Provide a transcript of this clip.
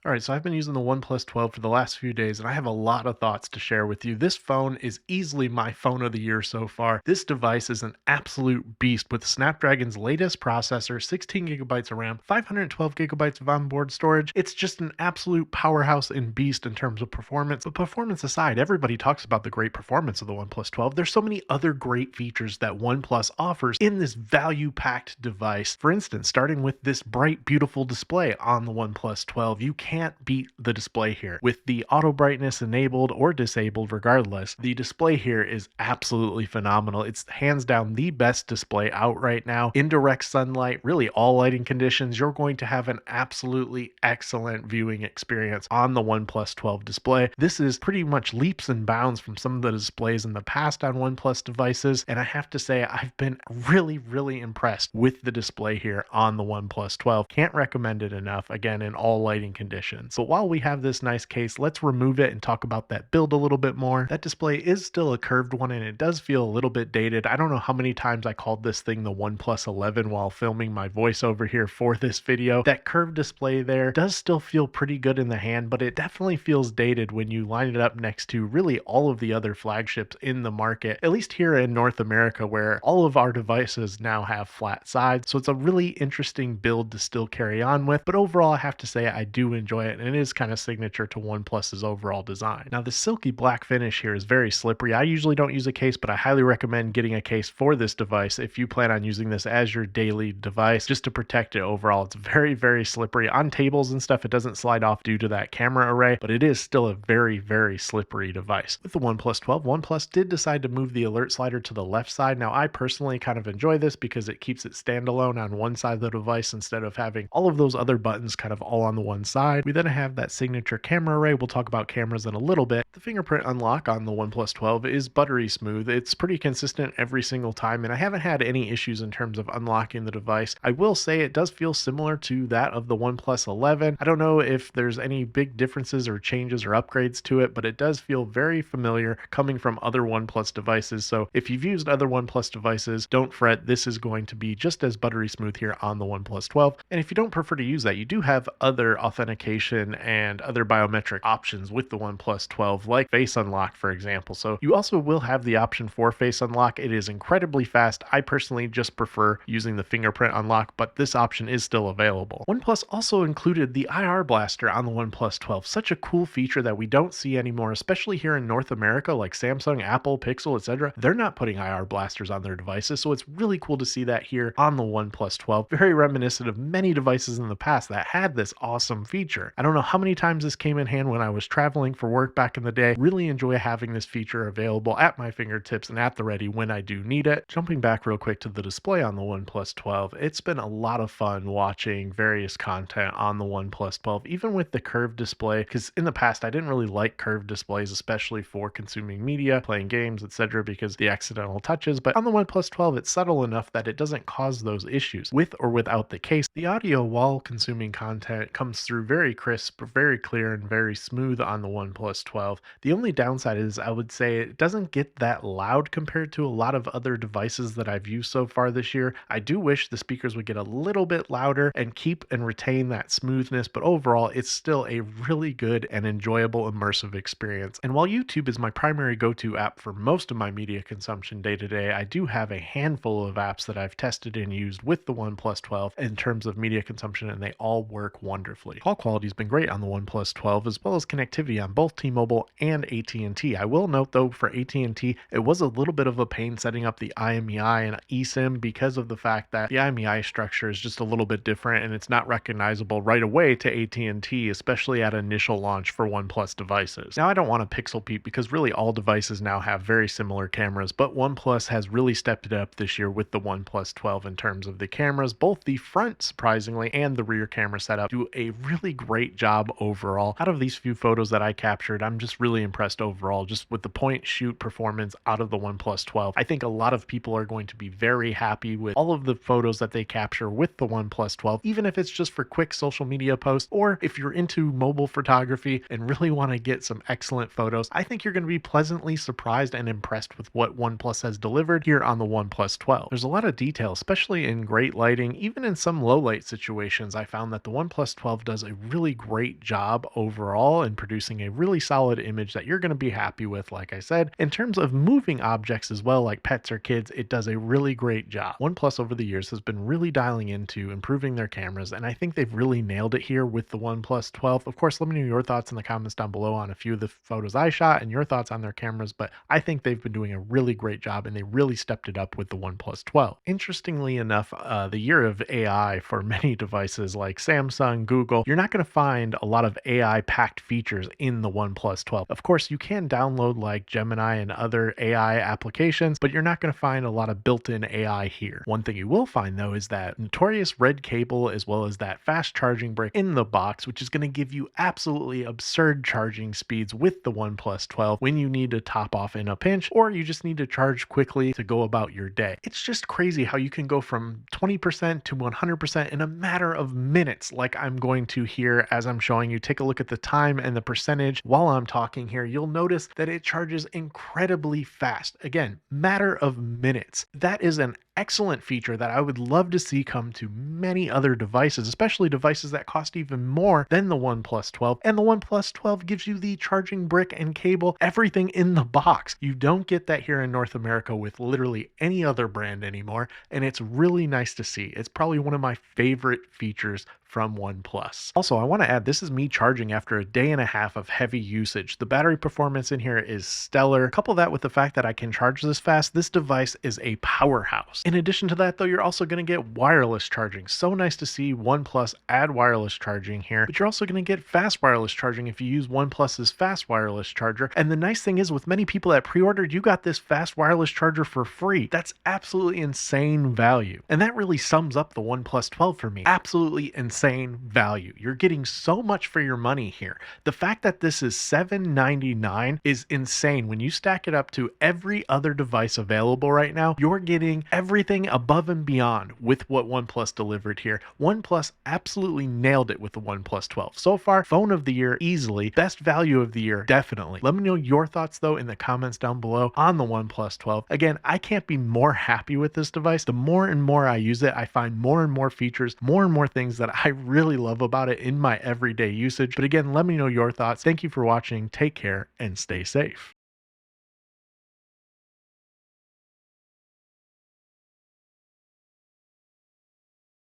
All right, so I've been using the OnePlus 12 for the last few days, and I have a lot of thoughts to share with you. This phone is easily my phone of the year so far. This device is an absolute beast with Snapdragon's latest processor, 16 gigabytes of RAM, 512 gigabytes of onboard storage. It's just an absolute powerhouse and beast in terms of performance. But performance aside, everybody talks about the great performance of the OnePlus 12. There's so many other great features that OnePlus offers in this value-packed device. For instance, starting with this bright, beautiful display on the OnePlus 12, you can't beat the display here. With the auto brightness enabled or disabled regardless, the display here is absolutely phenomenal. It's hands down the best display out right now. In direct sunlight, really all lighting conditions, you're going to have an absolutely excellent viewing experience on the OnePlus 12 display. This is pretty much leaps and bounds from some of the displays in the past on OnePlus devices, and I have to say I've been really impressed with the display here on the OnePlus 12. Can't recommend it enough, again, in all lighting conditions. But while we have this nice case, let's remove it and talk about that build a little bit more. That display is still a curved one and it does feel a little bit dated. I don't know how many times I called this thing the OnePlus 11 while filming my voiceover here for this video. That curved display there does still feel pretty good in the hand, but it definitely feels dated when you line it up next to really all of the other flagships in the market, at least here in North America, where all of our devices now have flat sides. So it's a really interesting build to still carry on with, but overall I have to say I do enjoy it, and it is kind of signature to OnePlus's overall design. Now, the silky black finish here is very slippery. I usually don't use a case, but I highly recommend getting a case for this device if you plan on using this as your daily device, just to protect it overall. It's very slippery. On tables and stuff, it doesn't slide off due to that camera array, but it is still a very slippery device. With the OnePlus 12, OnePlus did decide to move the alert slider to the left side. Now, I personally kind of enjoy this because it keeps it standalone on one side of the device instead of having all of those other buttons kind of all on the one side. We then have that signature camera array. We'll talk about cameras in a little bit. The fingerprint unlock on the OnePlus 12 is buttery smooth. It's pretty consistent every single time, and I haven't had any issues in terms of unlocking the device. I will say it does feel similar to that of the OnePlus 11. I don't know if there's any big differences or changes or upgrades to it, but it does feel very familiar coming from other OnePlus devices. So if you've used other OnePlus devices, don't fret. This is going to be just as buttery smooth here on the OnePlus 12. And if you don't prefer to use that, you do have other authentication and other biometric options with the OnePlus 12, like Face Unlock, for example. So you also will have the option for Face Unlock. It is incredibly fast. I personally just prefer using the fingerprint unlock, but this option is still available. OnePlus also included the IR blaster on the OnePlus 12. Such a cool feature that we don't see anymore, especially here in North America, like Samsung, Apple, Pixel, etc. They're not putting IR blasters on their devices, so it's really cool to see that here on the OnePlus 12. Very reminiscent of many devices in the past that had this awesome feature. I don't know how many times this came in hand when I was traveling for work back in the day. Really enjoy having this feature available at my fingertips and at the ready when I do need it. Jumping back real quick to the display on the OnePlus 12, it's been a lot of fun watching various content on the OnePlus 12, even with the curved display, because in the past I didn't really like curved displays, especially for consuming media, playing games, etc., because the accidental touches. But on the OnePlus 12, it's subtle enough that it doesn't cause those issues. With or without the case, the audio while consuming content comes through very crisp, very clear, and very smooth on the OnePlus 12. The only downside is I would say it doesn't get that loud compared to a lot of other devices that I've used so far this year. I do wish the speakers would get a little bit louder and keep and retain that smoothness, but overall it's still a really good and enjoyable immersive experience. And while YouTube is my primary go-to app for most of my media consumption day to day, I do have a handful of apps that I've tested and used with the OnePlus 12 in terms of media consumption, and they all work wonderfully. Call quality's been great on the OnePlus 12, as well as connectivity on both T-Mobile and AT&T. I will note though, for AT&T, it was a little bit of a pain setting up the IMEI and eSIM because of the fact that the IMEI structure is just a little bit different and it's not recognizable right away to AT&T, especially at initial launch for OnePlus devices. Now, I don't want to pixel peep because really all devices now have very similar cameras, but OnePlus has really stepped it up this year with the OnePlus 12 in terms of the cameras. Both the front, surprisingly, and the rear camera setup do a really great job overall. Out of these few photos that I captured, I'm just really impressed overall, just with the point shoot performance out of the OnePlus 12. I think a lot of people are going to be very happy with all of the photos that they capture with the OnePlus 12, even if it's just for quick social media posts, or if you're into mobile photography and really want to get some excellent photos. I think you're going to be pleasantly surprised and impressed with what OnePlus has delivered here on the OnePlus 12. There's a lot of detail, especially in great lighting. Even in some low light situations, I found that the OnePlus 12 does a really great job overall in producing a really solid image that you're going to be happy with. Like I said, in terms of moving objects as well, like pets or kids, it does a really great job. OnePlus over the years has been really dialing into improving their cameras, and I think they've really nailed it here with the OnePlus 12. Of course, let me know your thoughts in the comments down below on a few of the photos I shot and your thoughts on their cameras, but I think they've been doing a really great job and they really stepped it up with the OnePlus 12. Interestingly enough, the year of AI for many devices like Samsung, Google, you're not going to find a lot of AI packed features in the OnePlus 12. Of course, you can download like Gemini and other AI applications, but you're not going to find a lot of built-in AI here. One thing you will find though is that notorious red cable as well as that fast charging brick in the box, which is going to give you absolutely absurd charging speeds with the OnePlus 12 when you need to top off in a pinch or you just need to charge quickly to go about your day. It's just crazy how you can go from 20% to 100% in a matter of minutes, like I'm going to here as I'm showing you. Take a look at the time and the percentage while I'm talking here. You'll notice that it charges incredibly fast. Again, matter of minutes. That is an excellent feature that I would love to see come to many other devices, especially devices that cost even more than the OnePlus 12. And the OnePlus 12 gives you the charging brick and cable, everything in the box. You don't get that here in North America with literally any other brand anymore, and it's really nice to see. It's probably one of my favorite features from OnePlus. Also, I want to add, this is me charging after a day and a half of heavy usage. The battery performance in here is stellar. Couple that with the fact that I can charge this fast, this device is a powerhouse. In addition to that though, you're also going to get wireless charging. So nice to see OnePlus add wireless charging here, but you're also going to get fast wireless charging if you use OnePlus's fast wireless charger. And the nice thing is with many people that pre-ordered, you got this fast wireless charger for free. That's absolutely insane value. And that really sums up the OnePlus 12 for me. Absolutely insane value. You're getting so much for your money here. The fact that this is $799 is insane. When you stack it up to every other device available right now, you're getting everything above and beyond with what OnePlus delivered here. OnePlus absolutely nailed it with the OnePlus 12. So far, phone of the year easily, best value of the year definitely. Let me know your thoughts though in the comments down below on the OnePlus 12. Again, I can't be more happy with this device. The more and more I use it, I find more and more features, more and more things that I really love about it in my everyday usage. But again, let me know your thoughts. Thank you for watching. Take care and stay safe.